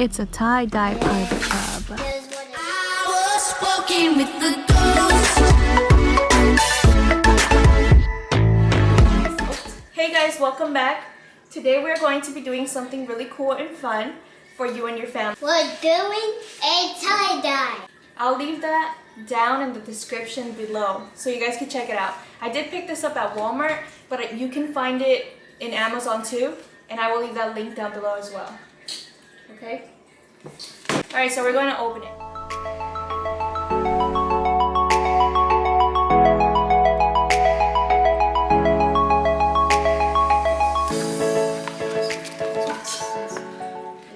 It's a tie-dye private club. I was walking with the ghost. Hey guys, welcome back. Today we're going to be doing something really cool and fun for you and your family. We're doing a tie-dye. I'll leave that down in the description below so you guys can check it out. I did pick this up at Walmart, but you can find it in Amazon too, and I will leave that link down below as well. Okay? Alright, so we're going to open it.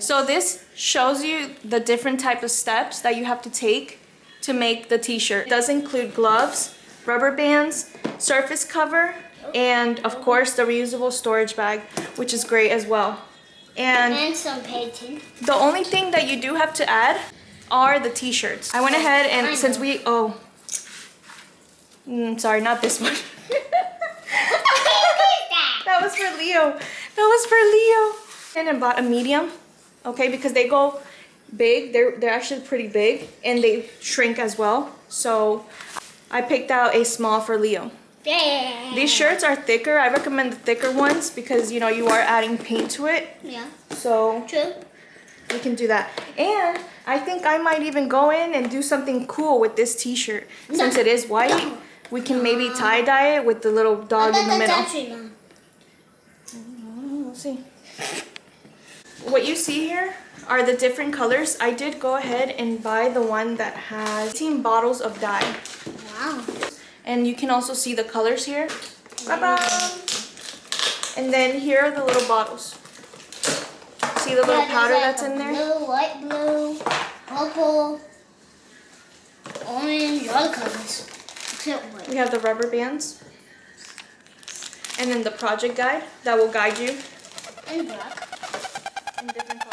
So this shows you the different type of steps that you have to take to make the t-shirt. It does include gloves, rubber bands, surface cover, and of course the reusable storage bag, which is great as well. And some painting. The only thing that you do have to add are the t-shirts. I went ahead and since we, sorry, not this one. That was for Leo. That was for Leo. And I bought a medium, okay, because they go big. They're actually pretty big and they shrink as well. So I picked out a small for Leo. Yeah. These shirts are thicker. I recommend the thicker ones because you know you are adding paint to it. Yeah. So true. We can do that. And I think I might even go in and do something cool with this t-shirt. Since it is white, we can maybe tie-dye it with the little dog in the middle. We'll see. What you see here are the different colors. I did go ahead and buy the one that has 18 bottles of dye. Wow. And you can also see the colors here. Bye-bye. And then here are the little bottles. See the little powder that's in there? Blue, white, blue, purple, orange, all colors. Except white. We have the rubber bands. And then the project guide that will guide you. And black. In different colors.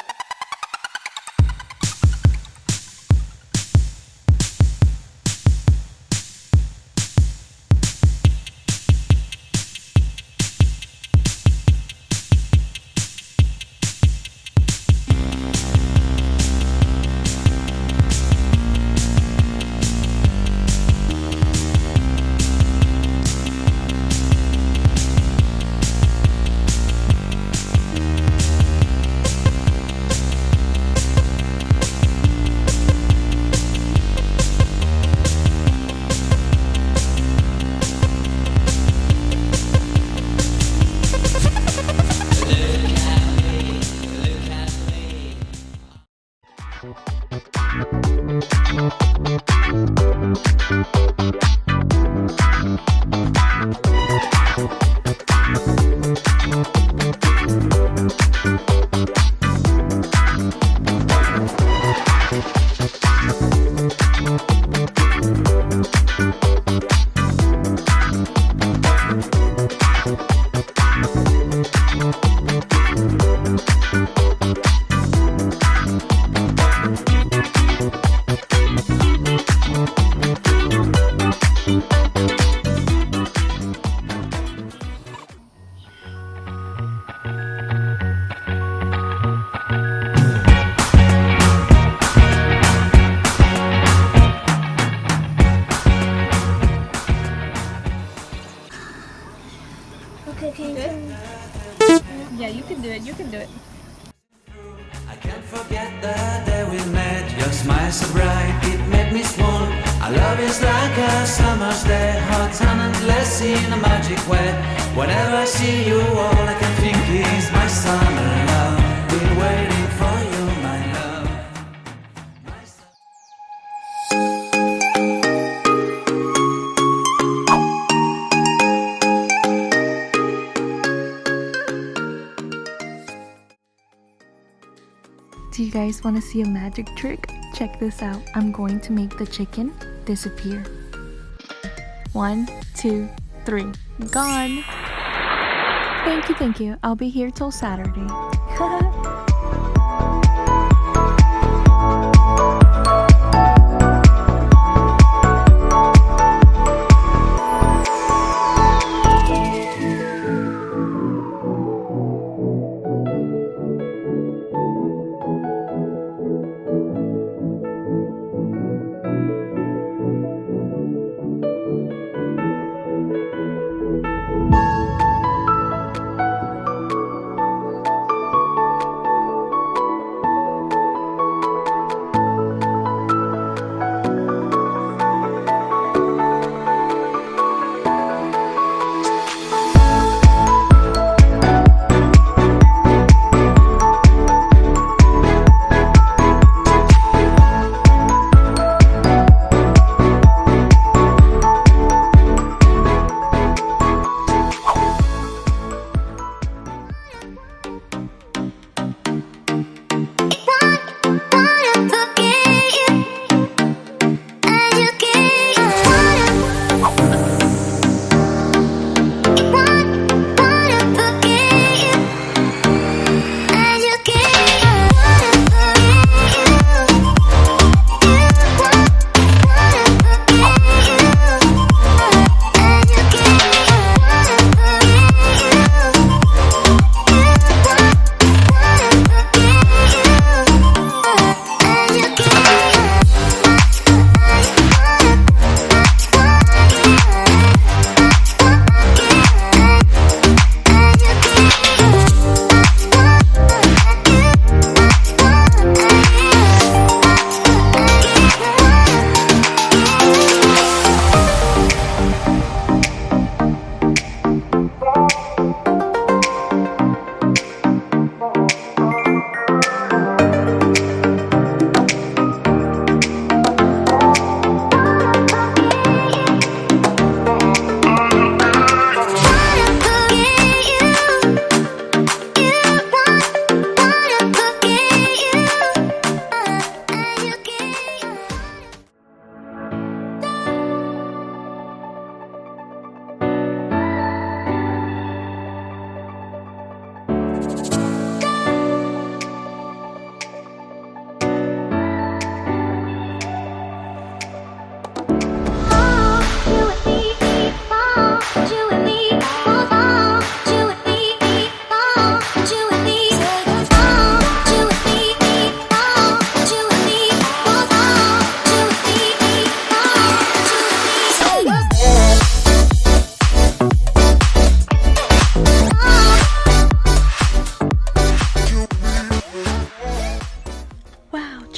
Yeah, you can do it. You can do it. I can't forget the day we met. Your smile so bright, it made me swoon. Our love is like a summer's day, hot and endless in a magic way. Whenever I see you, all I can think is my summer love. Been waiting for you, my love. Do you guys want to see a magic trick? Check this out. I'm going to make the chicken disappear. 1, 2, 3. Gone. Thank you. I'll be here till Saturday.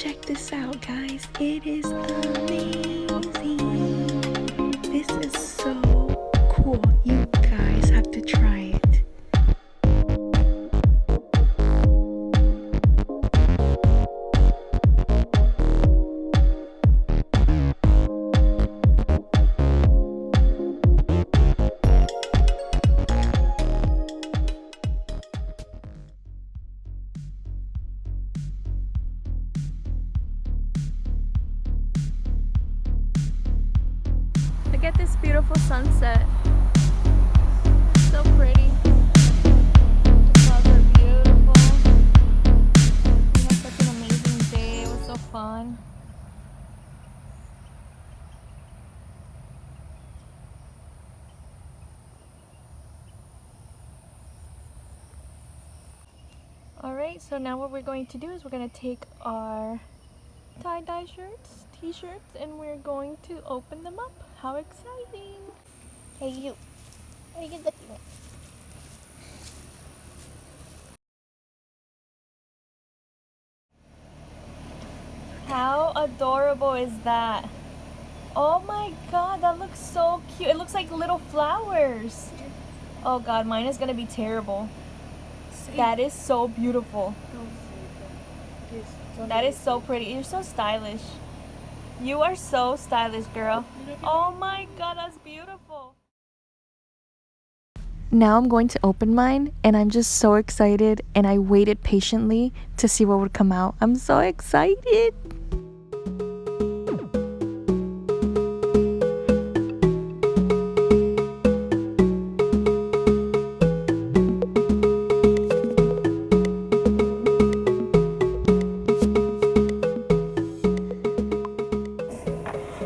check this out, guys. It is amazing. This is so cool. You guys have to try it. Look at this beautiful sunset. So pretty. The clouds are beautiful. We had such an amazing day. It was so fun. Alright, so now what we're going to do is we're going to take our tie-dye shirts, t-shirts, and we're going to open them up. How exciting! Hey you, what are you looking at? How adorable is that? Oh my god, that looks so cute. It looks like little flowers. Oh god, mine is gonna be terrible. That is so beautiful. That is so pretty. You're so stylish. You are so stylish, girl. Oh my god, that's beautiful. Now I'm going to open mine, and I'm just so excited, and I waited patiently to see what would come out. I'm so excited.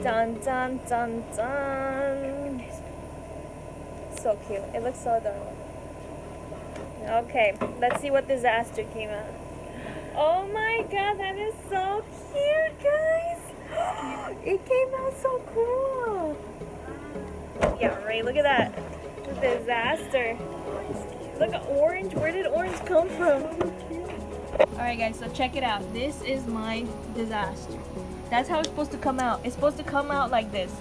Dun dun dun dun. So cute. It looks so adorable. Okay, let's see what disaster came out. Oh my god, that is so cute, guys. It came out so cool. Yeah, right. Look at that. Disaster. Look at orange. Where did orange come from? Alright guys, so check it out. This is my disaster. That's how it's supposed to come out. It's supposed to come out like this.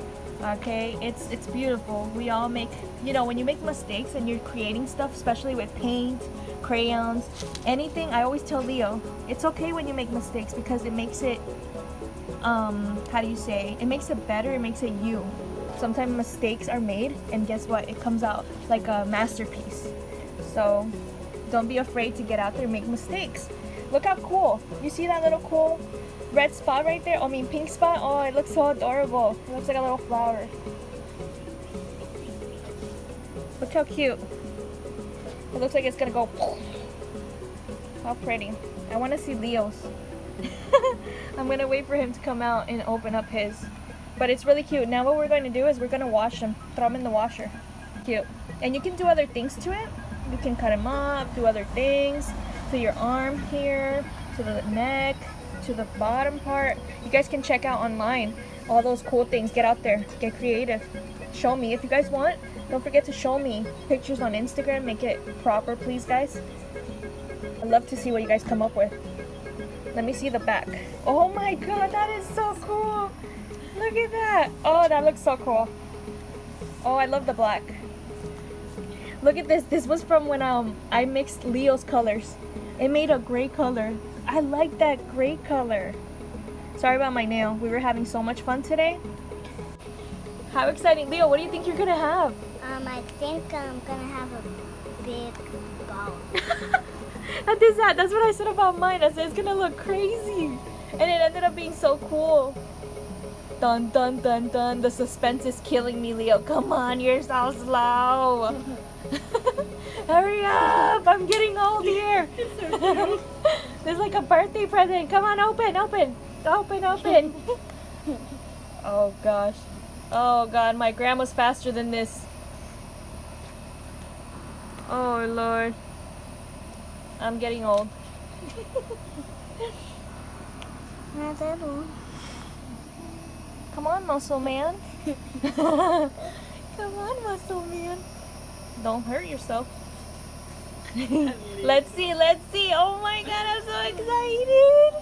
Okay, it's beautiful. We all make, you know, when you make mistakes and you're creating stuff, especially with paint, crayons, anything, I always tell Leo, it's okay when you make mistakes because it makes it, how do you say, it makes it better, it makes it you. Sometimes mistakes are made and guess what, it comes out like a masterpiece. So don't be afraid to get out there and make mistakes. Look how cool, you see that little cool red spot right there? I mean pink spot. Oh, it looks so adorable. It looks like a little flower. Look how cute. It looks like it's gonna go. How pretty. I want to see Leo's. I'm gonna wait for him to come out and open up his. But it's really cute. Now what we're going to do is we're gonna wash them. Throw them in the washer. Cute. And you can do other things to it. You can cut them up, do other things. To your arm here, to the neck, to the bottom part. You guys can check out online all those cool things. Get out there, get creative, show me if you guys want. Don't forget to show me pictures on Instagram. Make it proper, please, guys. I'd love to see what you guys come up with. Let me see the back. Oh my god, that is so cool. Look at that. Oh, that looks so cool. Oh, I love the black. Look at this. This was from when I mixed Leo's colors. It made a gray color. I like that gray color. Sorry about my nail. We were having so much fun today. How exciting. Leo, what do you think you're gonna have? I think I'm gonna have a big ball. That's what I said about mine. I said it's gonna look crazy. And it ended up being so cool. Dun dun dun dun. The suspense is killing me, Leo. Come on, you're so slow. Hurry up! I'm getting old here. There's like a birthday present. Come on, open, open, open, open. Oh gosh. Oh god, my grandma's faster than this. Oh Lord. I'm getting old. Another one. Come on, muscle man. Come on, muscle man. Don't hurt yourself. Let's see, let's see. Oh my god, I'm so excited.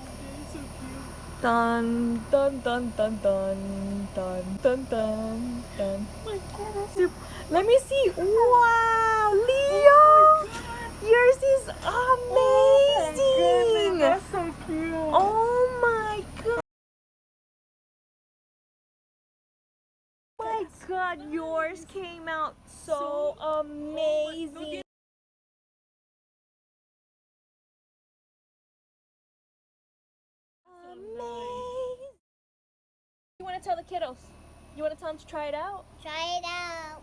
Dun dun dun dun dun dun dun dun dun. My God, let me see. Wow, Leo, yours is amazing. That's so cute. Oh my God. Oh my God, yours came out so amazing. Amazing. You want to tell the kiddos? You want to tell them to try it out? Try it out.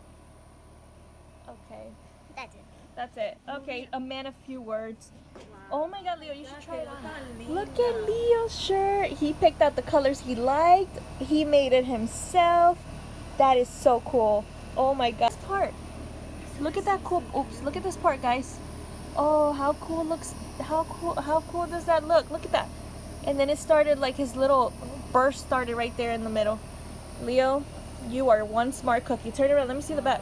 Okay, That's it. that's it. Okay, a man of few words. Oh my God, Leo, you should try it on. Look at Leo's shirt. He picked out the colors he liked. He made it himself. That is so cool. Oh my God. This part. Look at that cool. Oops. Look at this part, guys. Oh, how cool looks. How cool does that look? Look at that. And then it started like his little burst started right there in the middle. Leo, you are one smart cookie. Turn around. Let me see the back.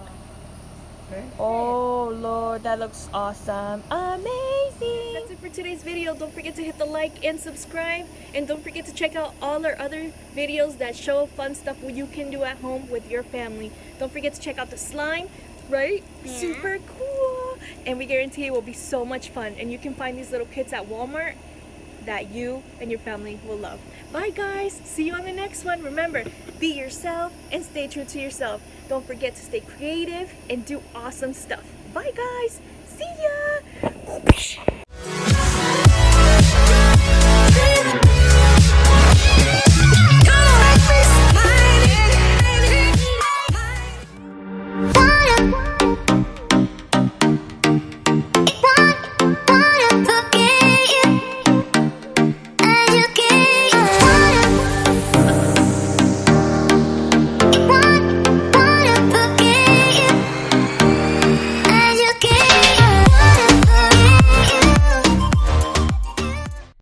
Oh Lord, that looks awesome. Amazing. That's it for today's video. Don't forget to hit the like and subscribe. And don't forget to check out all our other videos that show fun stuff you can do at home with your family. Don't forget to check out the slime, right? Yeah. Super cool. And we guarantee it will be so much fun. And you can find these little kits at Walmart that you and your family will love. Bye guys. See you on the next one. Remember, be yourself and stay true to yourself. Don't forget to stay creative and do awesome stuff. Bye guys. See ya.